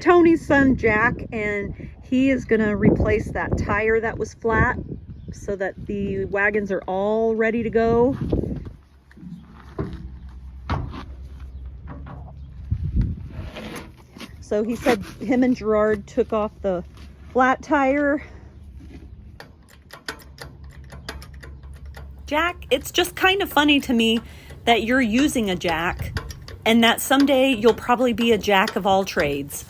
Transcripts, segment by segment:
Tony's son, Jack, and he is gonna replace that tire that was flat so that the wagons are all ready to go. So he said him and Gerard took off the flat tire. Jack, it's just kind of funny to me that you're using a jack and that someday you'll probably be a jack of all trades.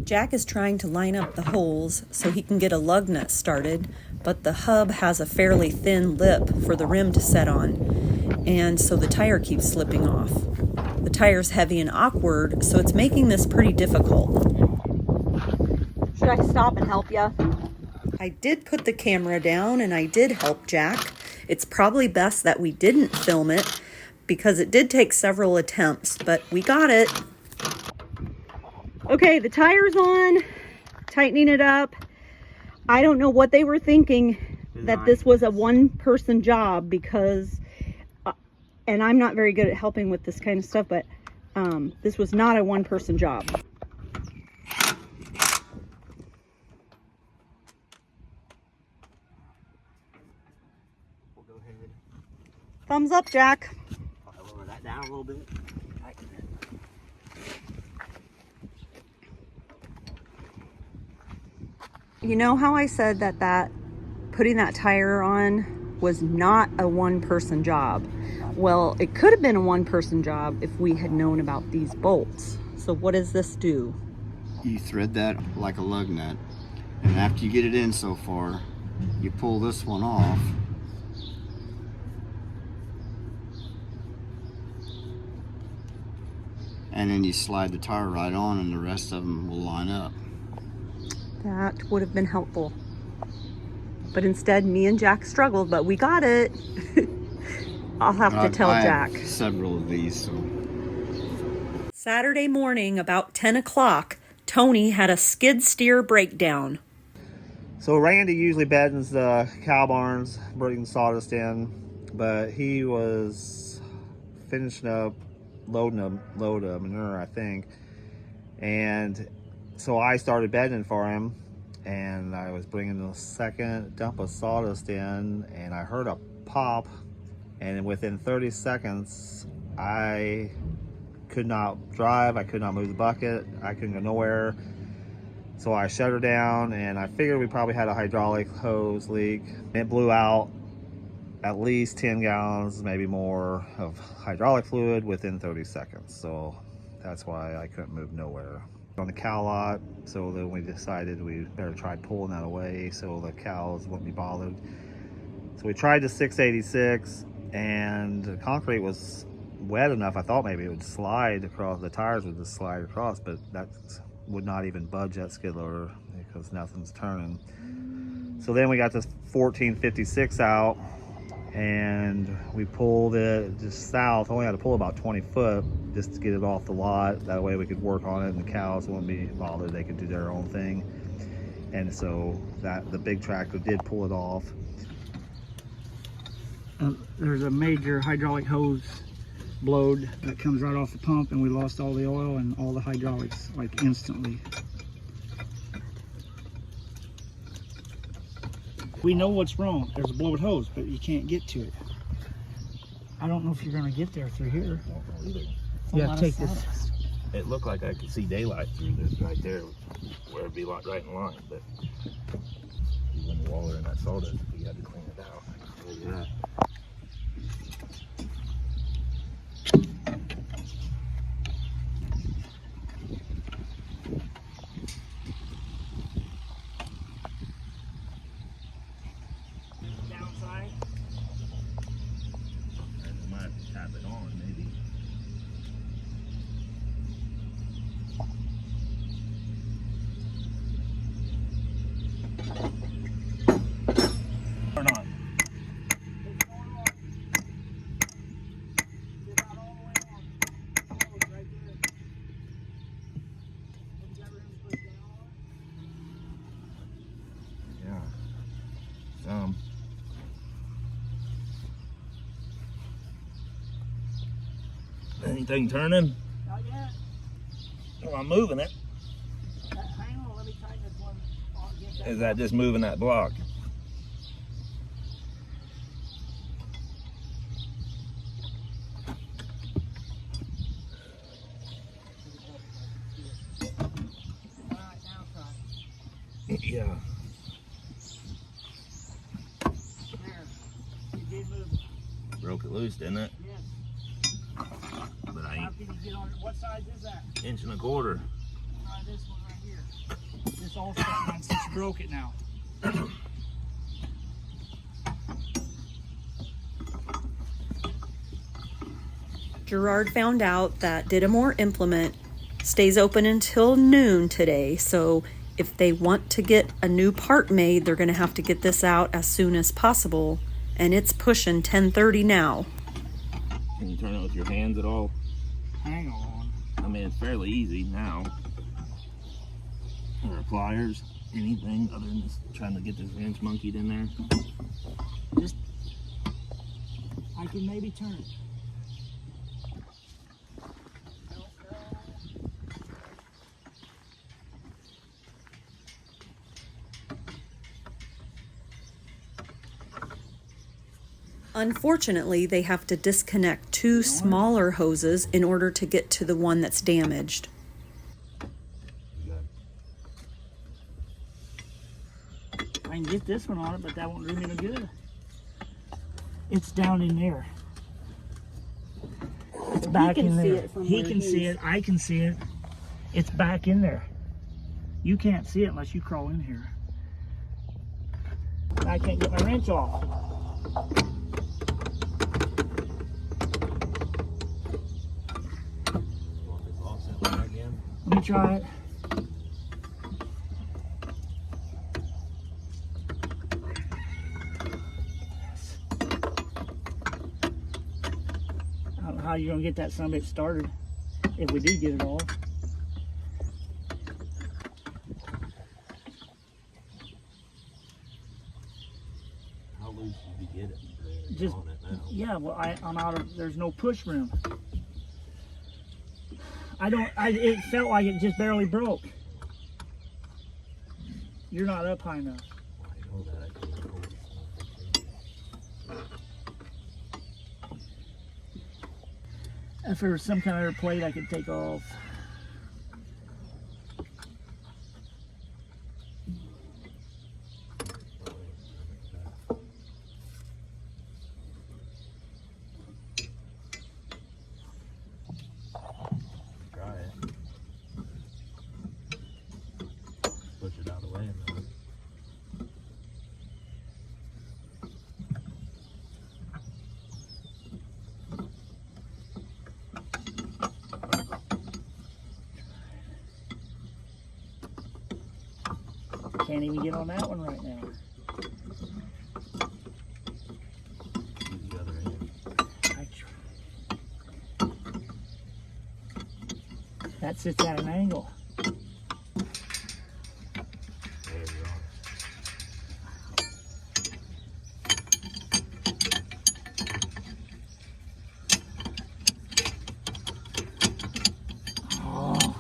Jack is trying to line up the holes so he can get a lug nut started, but the hub has a fairly thin lip for the rim to set on, and so the tire keeps slipping off. The tire's heavy and awkward, so it's making this pretty difficult. Should I stop and help you? I did put the camera down and I did help Jack. It's probably best that we didn't film it because it did take several attempts, but we got it. Okay, the tire's on, tightening it up. I don't know what they were thinking that this was a one-person job because, and I'm not very good at helping with this kind of stuff, but this was not a one-person job. We'll go ahead. Thumbs up, Jack. I'll lower that down a little bit. Tighten it. You know how I said that putting that tire on was not a one-person job? Well, it could have been a one-person job if we had known about these bolts. So what does this do? You thread that like a lug nut, and after you get it in so far, you pull this one off. And then you slide the tire right on and the rest of them will line up. That would have been helpful. But instead, me and Jack struggled, but we got it. I'll have to tell Jack. Have several of these. So. Saturday morning, about 10 o'clock, Tony had a SkidSteer breakdown. So Randy usually battens the cow barns, bringing sawdust in, but he was finishing up loading a load of manure, I think. And so I started bedding for him, and I was bringing the second dump of sawdust in, and I heard a pop, and within 30 seconds, I could not drive, I could not move the bucket, I couldn't go nowhere. So I shut her down, and I figured we probably had a hydraulic hose leak. It blew out at least 10 gallons, maybe more, of hydraulic fluid within 30 seconds. So that's why I couldn't move nowhere. On the cow lot, so then we decided we better try pulling that away so the cows wouldn't be bothered. So we tried the 686, and the concrete was wet enough. I thought maybe it would slide across, the tires would just slide across, but that would not even budge that skid loader because nothing's turning. So then we got this 1456 out, and we pulled it just south. Only had to pull about 20 foot just to get it off the lot. That way we could work on it and the cows wouldn't be bothered. They could do their own thing. And so that the big tractor did pull it off. There's a major hydraulic hose blowed that comes right off the pump, and we lost all the oil and all the hydraulics like instantly. We know what's wrong. There's a blowed hose, but you can't get to it. I don't know if you're going to get there through here. Yeah, take this. It looked like I could see daylight through this right there, where it'd be like right in line, but when the water and that sawdust, we had to clean it out. Yeah. Downside. I might tap it on, maybe. Or not. Anything turning? Not yet. Well, I'm moving it. Hang on, let me tighten this one. Is that just moving that block? Yeah. There. It did move. Broke it loose, didn't it? Yes. But I How ain't can you get on it? What size is that? 1.25 inches. Try this one right here. This all stuff on since you broke it now. Gerard found out that Didamore Implement stays open until noon today, so if they want to get a new part made, they're going to have to get this out as soon as possible, and it's pushing 10:30 now. Can you turn it with your hands at all? Hang on. I mean, it's fairly easy now. Or pliers, anything other than just trying to get this wrench monkeyed in there. Just, I can maybe turn it. Unfortunately, they have to disconnect two smaller hoses in order to get to the one that's damaged. I can get this one on it, but that won't do me no good. It's down in there. It's back in there. He can see it. I can see it. It's back in there. You can't see it unless you crawl in here. I can't get my wrench off. Let me try it. I don't know how you're gonna get that son of a bitch started if we do get it off. How loose did you get it? Just On it now? yeah. Well, I'm out of. There's no push room. It felt like it just barely broke. You're not up high enough. I know that. I can't hold it. If there was some kind of other plate I could take off. Try it. Push it out of the way and then. Can't even get on that one right now. Use the other end. That sits at an angle. There you go. Oh,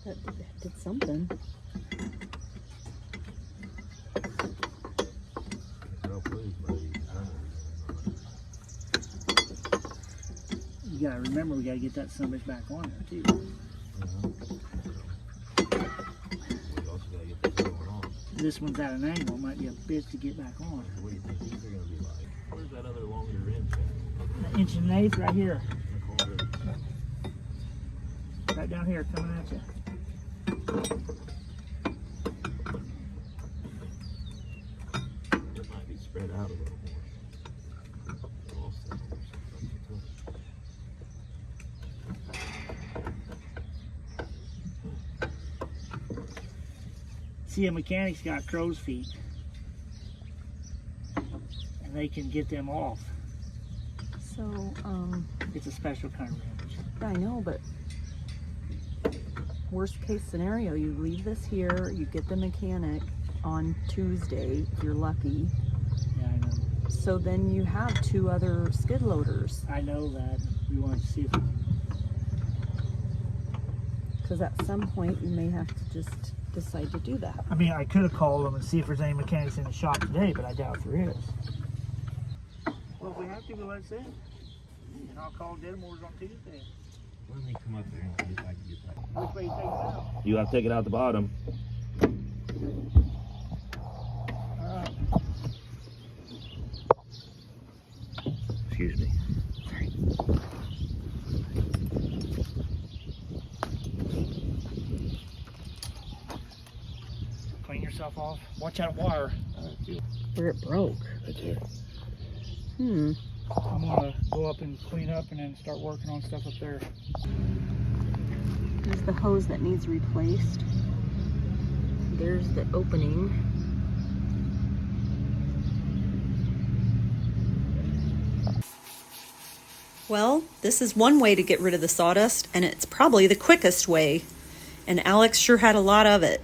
That did something. Real please, buddy. you gotta remember we gotta get that son of a bitch back on there too. We also gotta get this going on. This one's at an angle. It might be a bitch to get back on. What do you think these are gonna be like? Where's that other longer wrench at? An inch and an eighth right here. In the corner. Right down here coming at you. It might be spread out a little more. See, a mechanic's got crow's feet. And they can get them off. So, It's a special kind of wrench. I know, but worst case scenario, you leave this here, you get the mechanic on Tuesday, if you're lucky, Yeah, I know. So then you have 2 other skid loaders. I know that. We want to see if Because at some point you may have to just decide to do that. I mean, I could have called them and see if there's any mechanics in the shop today, but I doubt there is. Well, if we have to, we'll let it sit. And I'll call Deadmore's on Tuesday. Let me come up there and see if I can get that. Which way you take it out? You have to take it out the bottom. All right. Excuse me. Clean yourself off. Watch out wire. Where it broke. Right there. Hmm. I'm gonna go up and clean up and then start working on stuff up there. There's the hose that needs replaced. There's the opening. Well, this is one way to get rid of the sawdust, and it's probably the quickest way. And Alex sure had a lot of it.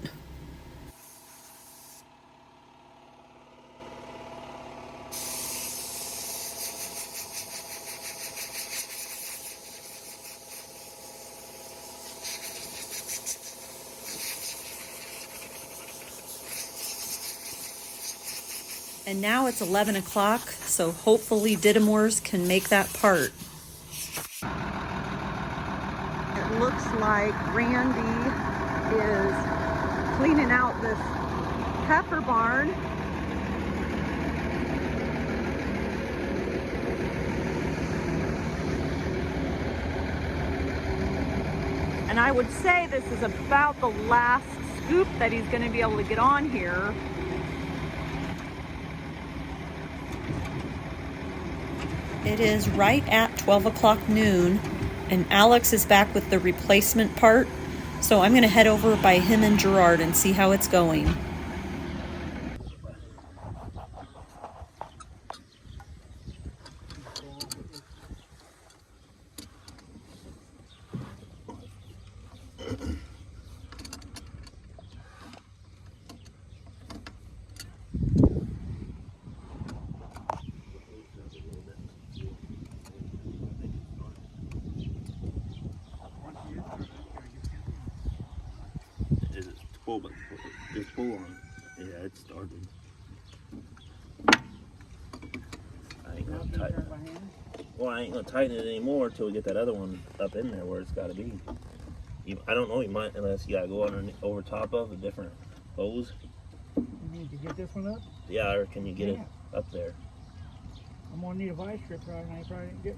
And now it's 11 o'clock, so hopefully Didymores can make that part. It looks like Randy is cleaning out this heifer barn. And I would say this is about the last scoop that he's going to be able to get on here. It is right at 12 o'clock noon, and Alex is back with the replacement part. So I'm going to head over by him and Gerard and see how it's going. Pull, but just pull on. Yeah, it started. I ain't gonna tighten. Well, I ain't gonna tighten it anymore till we get that other one up in there where it's got to be. I don't know. You might, unless you gotta go over top of a different hose. You need to get this one up? Yeah, or can you get it up there? I'm gonna need a vice grip rod, and I probably didn't get.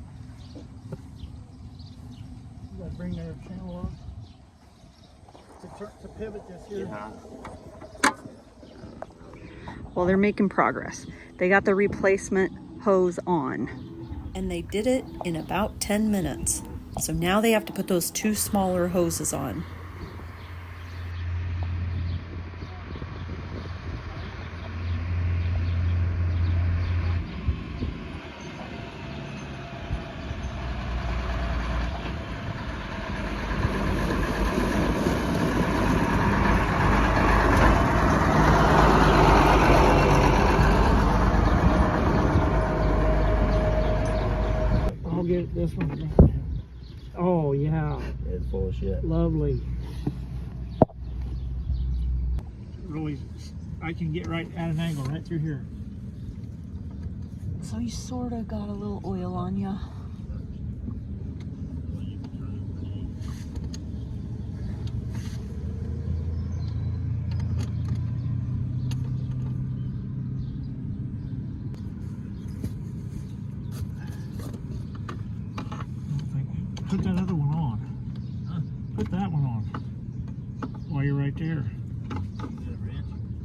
You gotta bring their channel up. To pivot this here. Yeah. Well, they're making progress. They got the replacement hose on. And they did it in about 10 minutes. So now they have to put those 2 smaller hoses on. I'll get this one. Oh yeah, It's full of shit. lovely. Really, I can get right at an angle right through here. So you sort of got a little oil on you. Put that other one on. Huh? Put that one on. While you're right there.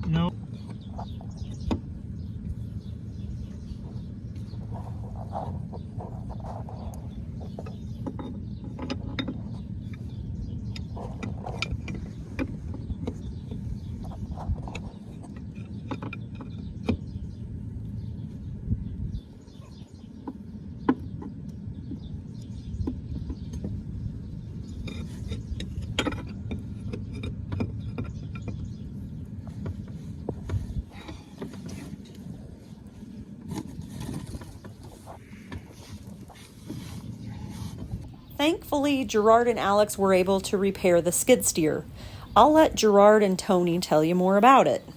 No. Thankfully, Gerard and Alex were able to repair the skid steer. I'll let Gerard and Tony tell you more about it.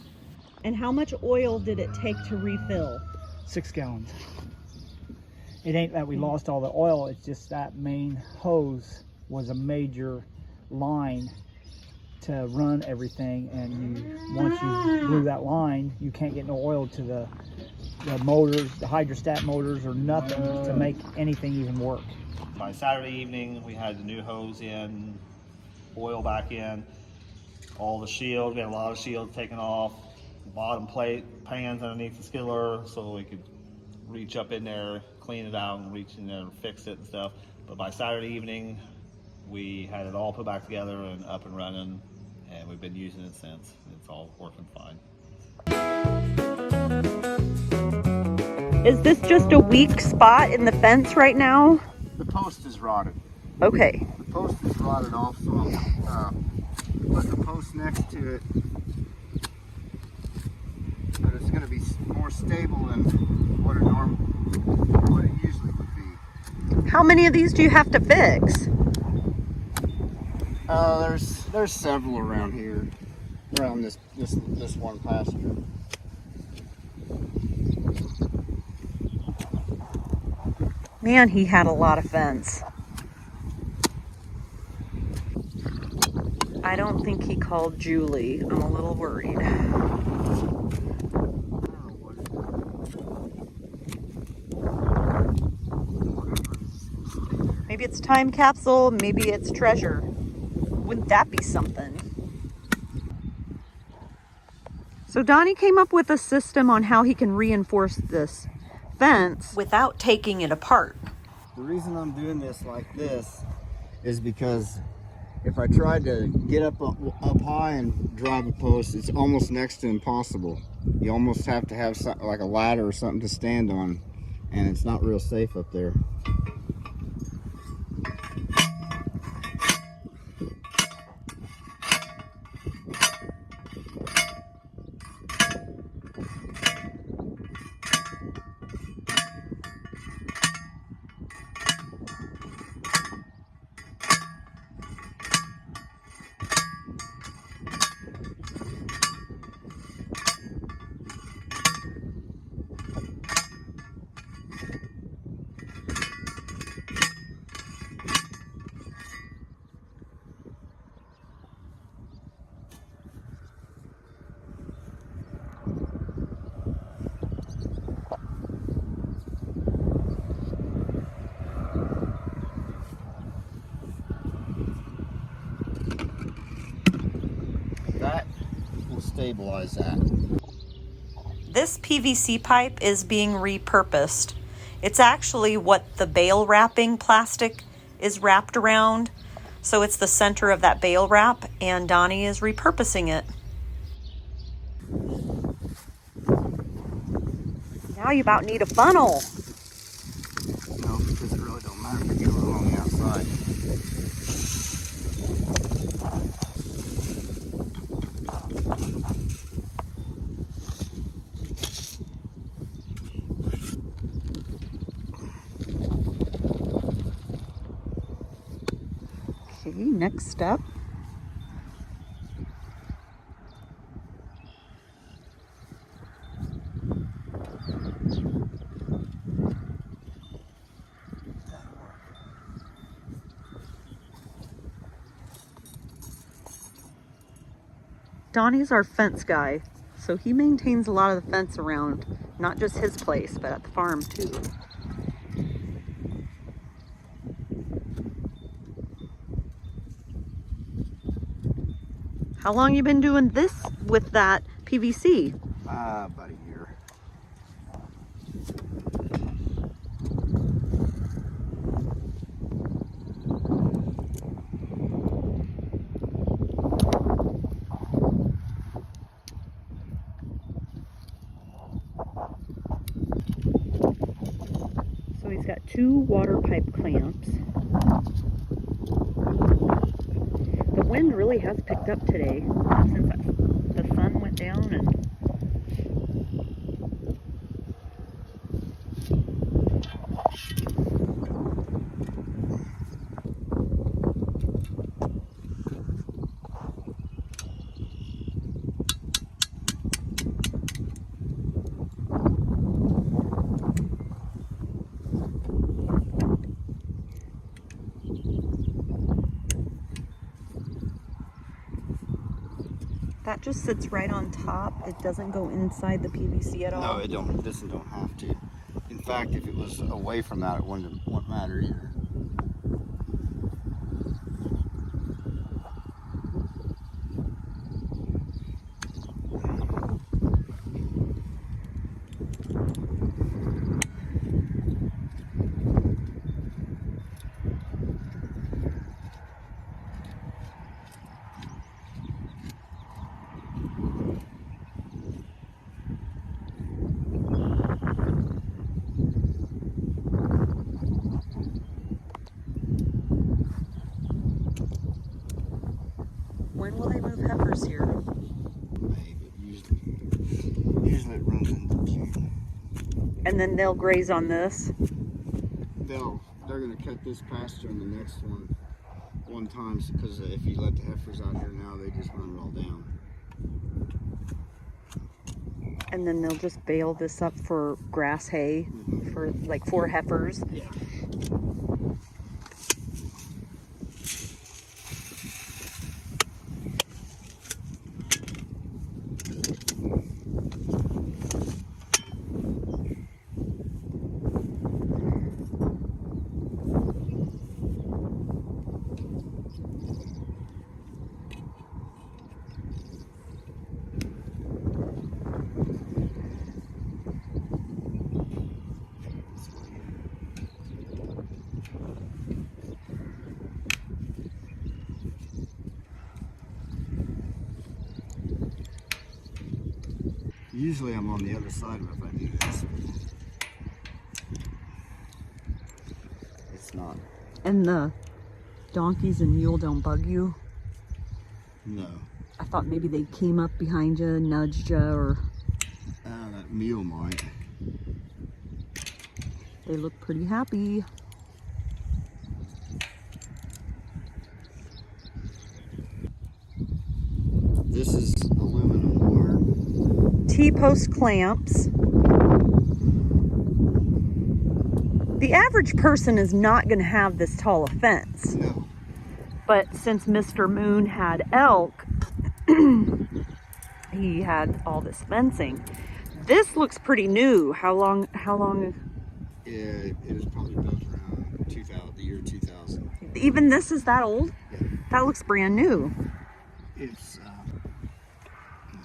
And how much oil did it take to refill? 6 gallons. It ain't that we lost all the oil, it's just that main hose was a major line to run everything, and once you blew that line, you can't get no oil to the motors, the hydrostat motors, or nothing to make anything even work. By Saturday evening, we had the new hose in, oil back in, all the shields, we had a lot of shields taken off, bottom plate, pans underneath the skidler, so we could reach up in there, clean it out, and reach in there and fix it and stuff. But by Saturday evening, we had it all put back together and up and running, and we've been using it since. It's all working fine. Is this just a weak spot in the fence right now? The post is rotted. Okay. The post is rotted off, so I'm putting a post next to it. But it's going to be more stable than what it usually would be. How many of these do you have to fix? There's several around here, around this one pasture. Man, he had a lot of fence. I don't think he called Julie. I'm a little worried. Maybe it's time capsule, maybe it's treasure. Wouldn't that be something? So Donnie came up with a system on how he can reinforce this fence without taking it apart. The reason I'm doing this like this is because if I tried to get up high and drive a post, it's almost next to impossible. You almost have to have like a ladder or something to stand on, and it's not real safe up there. That will stabilize that. This PVC pipe is being repurposed. It's actually what the bale wrapping plastic is wrapped around. So it's the center of that bale wrap, and Donnie is repurposing it. Now you about need a funnel. No, because it really don't matter if you get a little on the outside. Okay, next step. Donnie's our fence guy, so he maintains a lot of the fence around, not just his place, but at the farm too. How long you been doing this with that PVC? About a year. So he's got 2 water pipe clamps. The wind really has picked up today since the sun went down, and that just sits right on top. It doesn't go inside the PVC at all. No, it don't. This one don't have to. In fact, if it was away from that, it wouldn't matter either. When will they move heifers here? Maybe usually it runs into June. And then they'll graze on this. They're gonna cut this pasture and the next one time, because if you let the heifers out here now, they just run it all down. And then they'll just bale this up for grass hay for like 4 heifers. Yeah. Usually I'm on the other side of it if I do this. It's not. And the donkeys and mule don't bug you? No. I thought maybe they came up behind you, nudged you, or... That mule might. They look pretty happy. This is aluminum wire. T-post clamps. The average person is not going to have this tall a fence. No. But since Mr. Moon had elk, he had all this fencing. This looks pretty new. How long? Yeah, it was probably built around the year 2000. Even this is that old? Yeah. That looks brand new. It's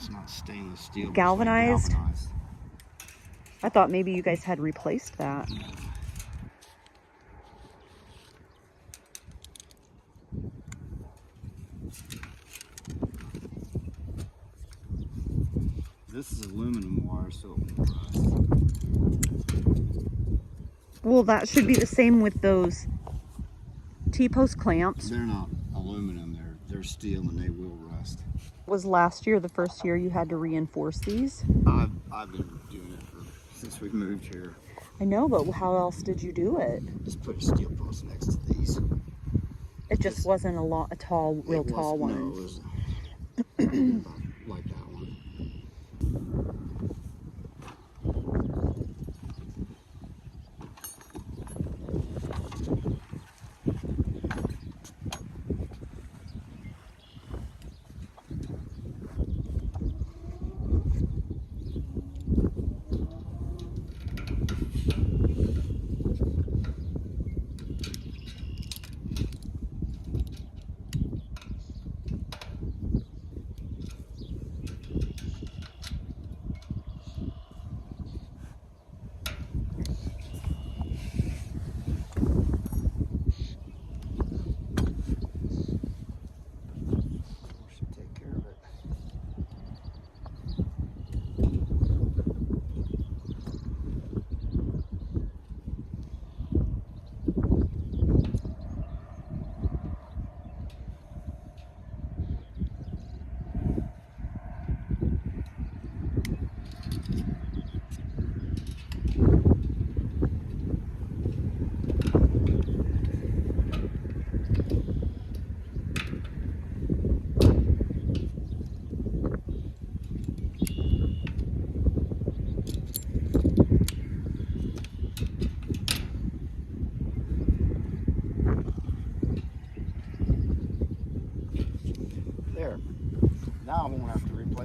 not stainless steel. but Galvanized? It's galvanized. I thought maybe you guys had replaced that. This is aluminum wire, so it won't rust. Well, that should be the same with those T-post clamps. They're not aluminum, they're steel and they will rust. Was last year the first year you had to reinforce these? I've been doing it since we moved here. I know, but how else did you do it? Just put a steel post next to these. It just wasn't a tall, real tall one. No, it was about like that one.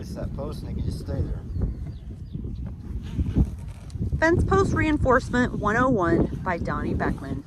release that post and they can just stay there. Fence Post Reinforcement 101 by Donnie Beckman.